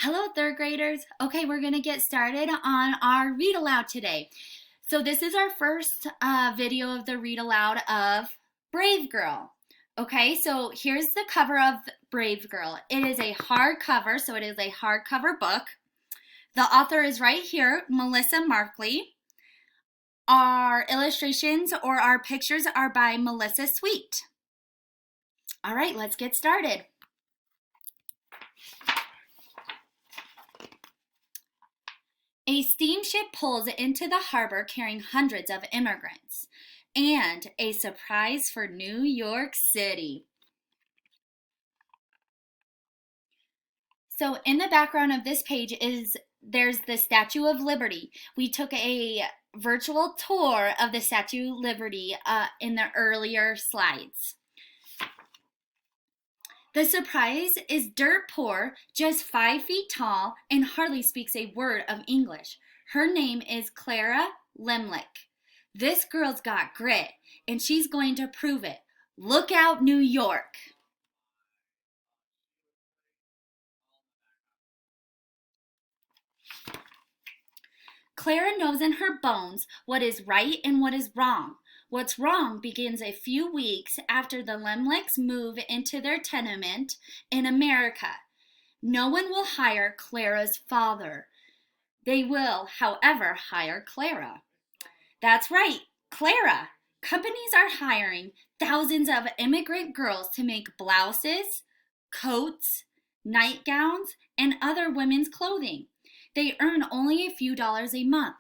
Hello, third graders. Okay, we're going to get started on our read aloud today. So this is our first video of the read aloud of Brave Girl. Okay, so here's the cover of Brave Girl. It is a hardcover, so it is a hardcover book. The author is right here, Melissa Markley. Our illustrations or our pictures are by Melissa Sweet. All right, let's get started. A steamship pulls into the harbor carrying hundreds of immigrants and a surprise for New York City. So in the background of this page there's the Statue of Liberty. We took a virtual tour of the Statue of Liberty in the earlier slides. The surprise is dirt poor, just 5 feet tall, and hardly speaks a word of English. Her name is Clara Lemlich. This girl's got grit, and she's going to prove it. Look out, New York! Clara knows in her bones what is right and what is wrong. What's wrong begins a few weeks after the Lemlichs move into their tenement in America. No one will hire Clara's father. They will, however, hire Clara. That's right, Clara. Companies are hiring thousands of immigrant girls to make blouses, coats, nightgowns, and other women's clothing. They earn only a few dollars a month,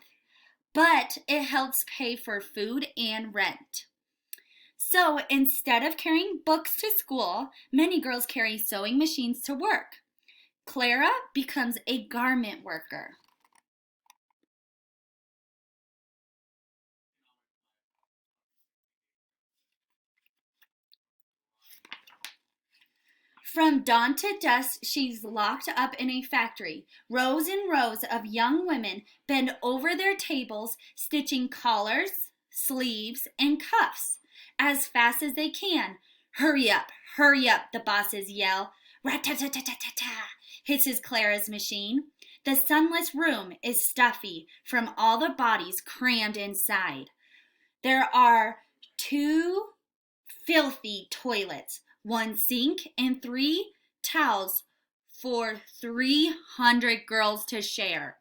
but it helps pay for food and rent. So instead of carrying books to school, many girls carry sewing machines to work. Clara becomes a garment worker. From dawn to dusk, she's locked up in a factory. Rows and rows of young women bend over their tables, stitching collars, sleeves, and cuffs as fast as they can. Hurry up, the bosses yell. Rat-ta-ta-ta-ta-ta, hisses Clara's machine. The sunless room is stuffy from all the bodies crammed inside. There are 2 filthy toilets, 1 sink, and 3 towels for 300 girls to share.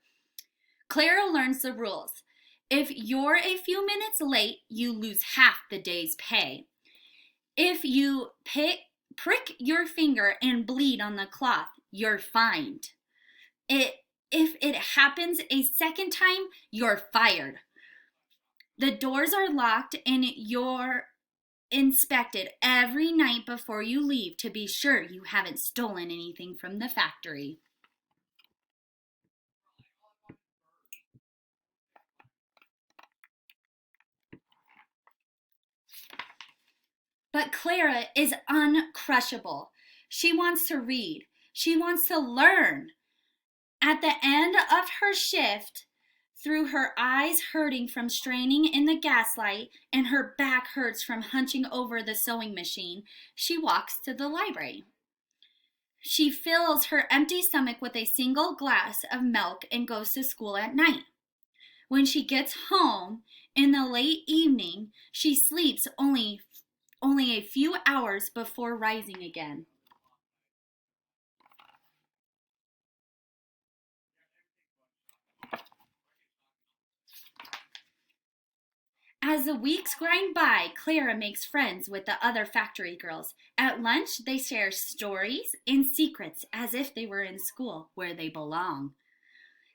Clara learns the rules. If you're a few minutes late, you lose half the day's pay. If you prick your finger and bleed on the cloth, you're fined. If it happens a second time, you're fired. The doors are locked and you're inspected every night before you leave to be sure you haven't stolen anything from the factory. But Clara is uncrushable. She wants to read. She wants to learn. At the end of her shift, through her eyes hurting from straining in the gaslight and her back hurts from hunching over the sewing machine, she walks to the library. She fills her empty stomach with a single glass of milk and goes to school at night. When she gets home in the late evening, she sleeps only a few hours before rising again. As the weeks grind by, Clara makes friends with the other factory girls. At lunch, they share stories and secrets as if they were in school where they belong.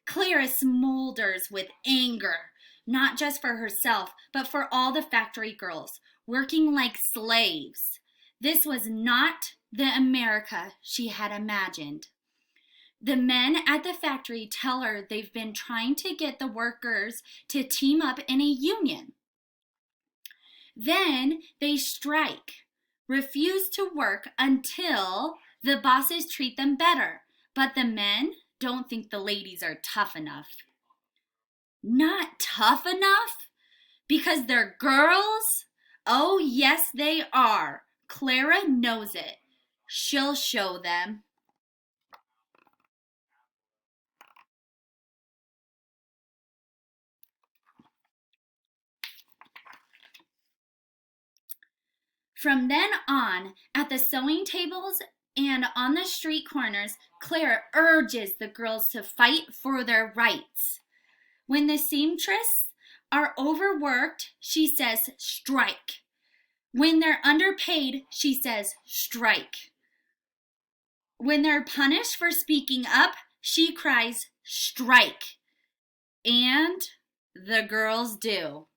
Clara smolders with anger, not just for herself, but for all the factory girls, working like slaves. This was not the America she had imagined. The men at the factory tell her they've been trying to get the workers to team up in a union. Then they strike, refuse to work until the bosses treat them better. But the men don't think the ladies are tough enough. Not tough enough? Because they're girls? Oh, yes, they are. Clara knows it. She'll show them. From then on, at the sewing tables and on the street corners, Claire urges the girls to fight for their rights. When the seamstresses are overworked, she says strike. When they're underpaid, she says strike. When they're punished for speaking up, she cries strike. And the girls do.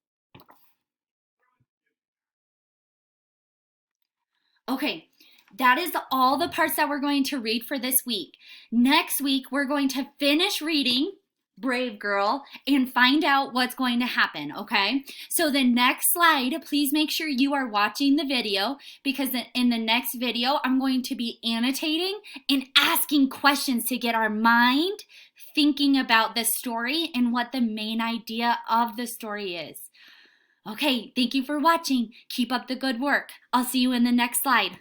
Okay, that is all the parts that we're going to read for this week. Next week, we're going to finish reading Brave Girl and find out what's going to happen, okay? So the next slide, please make sure you are watching the video, because in the next video, I'm going to be annotating and asking questions to get our mind thinking about the story and what the main idea of the story is. Okay, thank you for watching. Keep up the good work. I'll see you in the next slide.